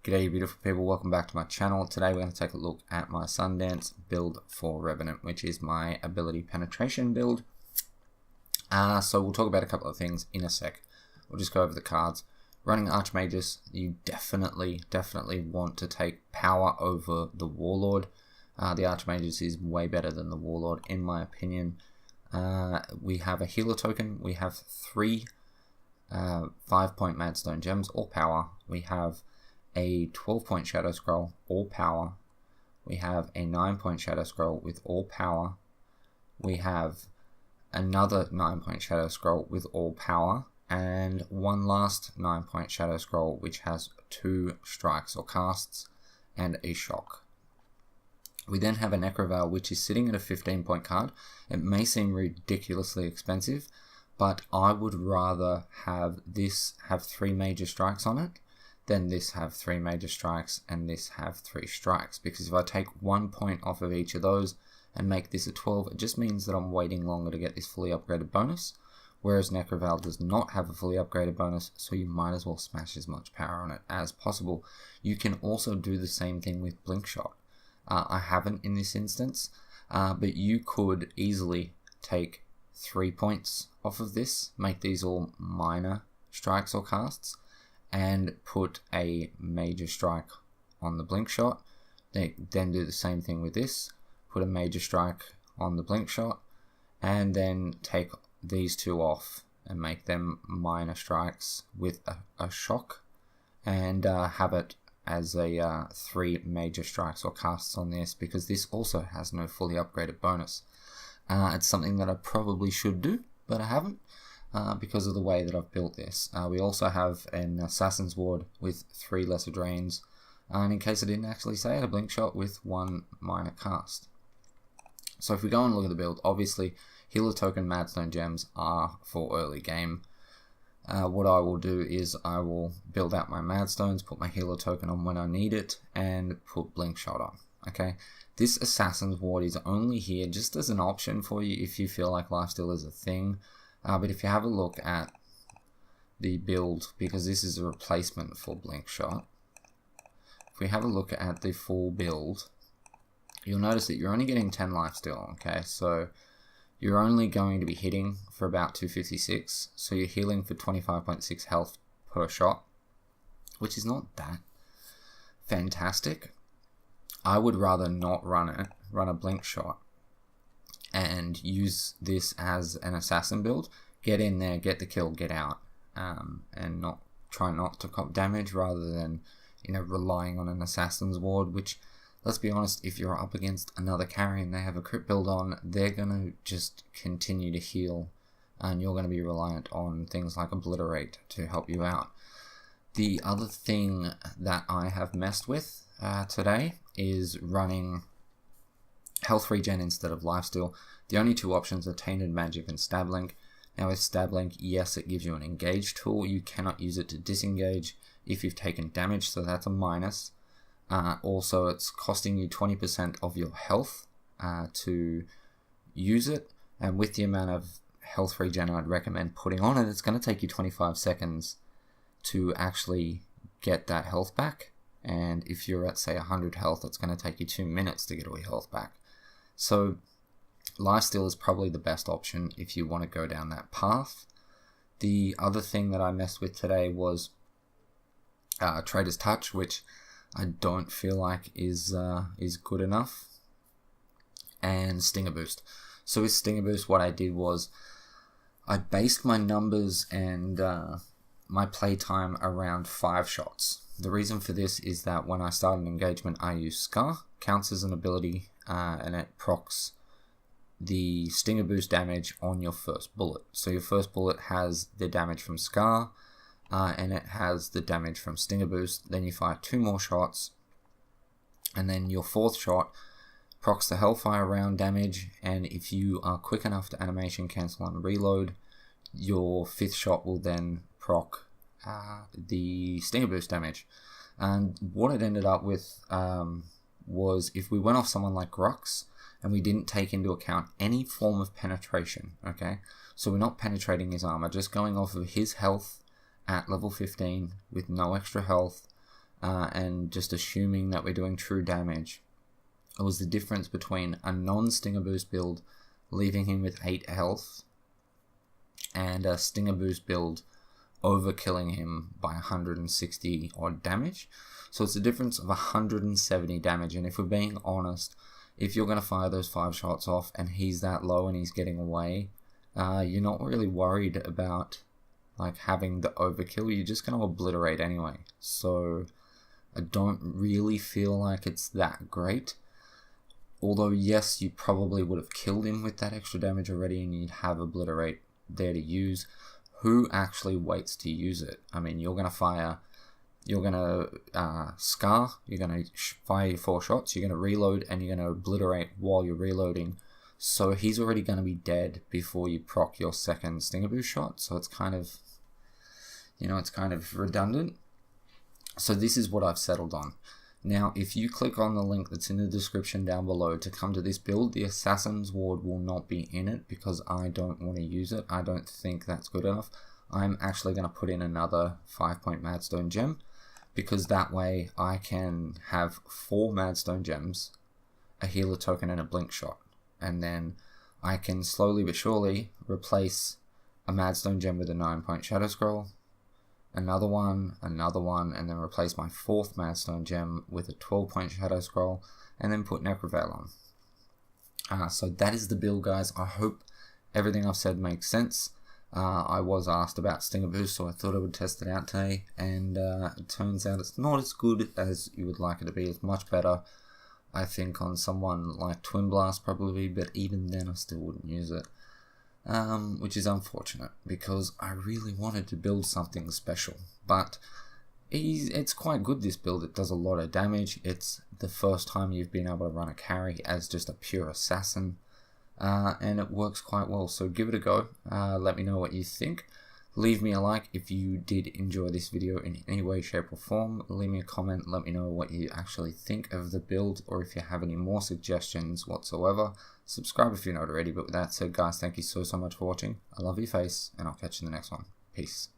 G'day beautiful people, welcome back to my channel. Today we're going to take a look at my Sundance build for Revenant, which is my ability penetration build. So we'll talk about a couple of things in a sec. We'll just go over the cards. Running Archmages, you definitely want to take power over the Warlord. The Archmages is way better than the Warlord in my opinion. We have a healer token, we have 3 5-point Madstone Gems, all power. We have a 12-point Shadow Scroll, all power. We have a 9-point Shadow Scroll with all power. We have another 9-point Shadow Scroll with all power. And one last 9-point Shadow Scroll which has 2 strikes or casts and a shock. We then have a Necroveil which is sitting at a 15-point card. It may seem ridiculously expensive, but I would rather have this have 3 major strikes on it than this have 3 major strikes and this have 3 strikes, because if I take 1 point off of each of those and make this a 12, it just means that I'm waiting longer to get this fully upgraded bonus, whereas Necroveil does not have a fully upgraded bonus, so you might as well smash as much power on it as possible. You can also do the same thing with Blink Shot. I haven't in this instance, but you could easily take 3 points off of this, make these all minor strikes or casts, and put a major strike on the Blink Shot. Then do the same thing with this, put a major strike on the Blink Shot, and then take these 2 off and make them minor strikes with a shock, and have it as a 3 major strikes or casts on this, because this also has no fully upgraded bonus. It's something that I probably should do, but I haven't. Because of the way that I've built this. We also have an Assassin's Ward with 3 lesser drains, and in case I didn't actually say it, a Blink Shot with 1 minor cast. So if we go and look at the build, obviously healer token Madstone Gems are for early game. What I will do is I will build out my Madstones, put my healer token on when I need it, and put Blink Shot on. Okay, this Assassin's Ward is only here just as an option for you if you feel like lifesteal is a thing. But if you have a look at the build, because this is a replacement for Blink Shot, if we have a look at the full build, you'll notice that you're only getting 10 lifesteal, okay? So you're only going to be hitting for about 256, so you're healing for 25.6 health per shot, which is not that fantastic. I would rather not run a Blink Shot, and use this as an assassin build. Get in there, get the kill, get out, and try not to cop damage, rather than relying on an assassin's ward. Which, let's be honest, if you're up against another carry and they have a crit build on, they're gonna just continue to heal, and you're gonna be reliant on things like Obliterate to help you out. The other thing that I have messed with today is running health regen instead of lifesteal. The only 2 options are Tainted Magic and Stab Link. Now with Stab Link, yes, it gives you an engage tool. You cannot use it to disengage if you've taken damage, so that's a minus. Also, it's costing you 20% of your health to use it, and with the amount of health regen I'd recommend putting on it, it's going to take you 25 seconds to actually get that health back. And if you're at, say, 100 health, it's going to take you 2 minutes to get all your health back. So lifesteal is probably the best option if you want to go down that path. The other thing that I messed with today was Trader's Touch, which I don't feel like is good enough, and Stinger Boost. So with Stinger Boost, what I did was I based my numbers and my playtime around 5 shots. The reason for this is that when I start an engagement, I use Scar, counts as an ability, and it procs the Stinger Boost damage on your first bullet. So your first bullet has the damage from Scar, and it has the damage from Stinger Boost. Then you fire 2 more shots, and then your 4th shot procs the Hellfire round damage, and if you are quick enough to animation cancel and reload, your 5th shot will then proc the Stinger Boost damage. And what it ended up with was, if we went off someone like Grux and we didn't take into account any form of penetration, okay, so we're not penetrating his armor, just going off of his health at level 15 with no extra health, and just assuming that we're doing true damage. It was the difference between a non-Stinger Boost build leaving him with 8 health and a Stinger Boost build overkilling him by 160 odd damage. So it's a difference of 170 damage, and if we're being honest, if you're going to fire those 5 shots off and he's that low and he's getting away, you're not really worried about like having the overkill. You're just going to obliterate anyway. So I don't really feel like it's that great. Although yes, you probably would have killed him with that extra damage already and you'd have obliterate there to use. Who actually waits to use it? I mean, you're going to fire, you're going to scar, you're going to fire your 4 shots, you're going to reload, and you're going to obliterate while you're reloading. So he's already going to be dead before you proc your second Stinger Boost shot. So it's kind of, you know, it's kind of redundant. So this is what I've settled on. Now, if you click on the link that's in the description down below to come to this build, the Assassin's Ward will not be in it because I don't want to use it. I don't think that's good enough. I'm actually going to put in another 5-point Madstone Gem because that way I can have 4 Madstone Gems, a healer token, and a blink shot. And then I can slowly but surely replace a Madstone Gem with a 9-point Shadow Scroll, another one, and then replace my 4th Madstone Gem with a 12-point Shadow Scroll, and then put Necroveil on. So that is the build, guys. I hope everything I've said makes sense. I was asked about Stinger Boost, so I thought I would test it out today, and it turns out it's not as good as you would like it to be. It's much better, I think, on someone like Twin Blast probably, but even then I still wouldn't use it. Which is unfortunate because I really wanted to build something special, but it's quite good, this build. It does a lot of damage. It's the first time you've been able to run a carry as just a pure assassin, and it works quite well, so give it a go. Let me know what you think. Leave me a like if you did enjoy this video in any way, shape or form. Leave me a comment, let me know what you actually think of the build, or if you have any more suggestions whatsoever. Subscribe if you're not already, but with that said, guys, thank you so much for watching. I love your face, and I'll catch you in the next one. Peace.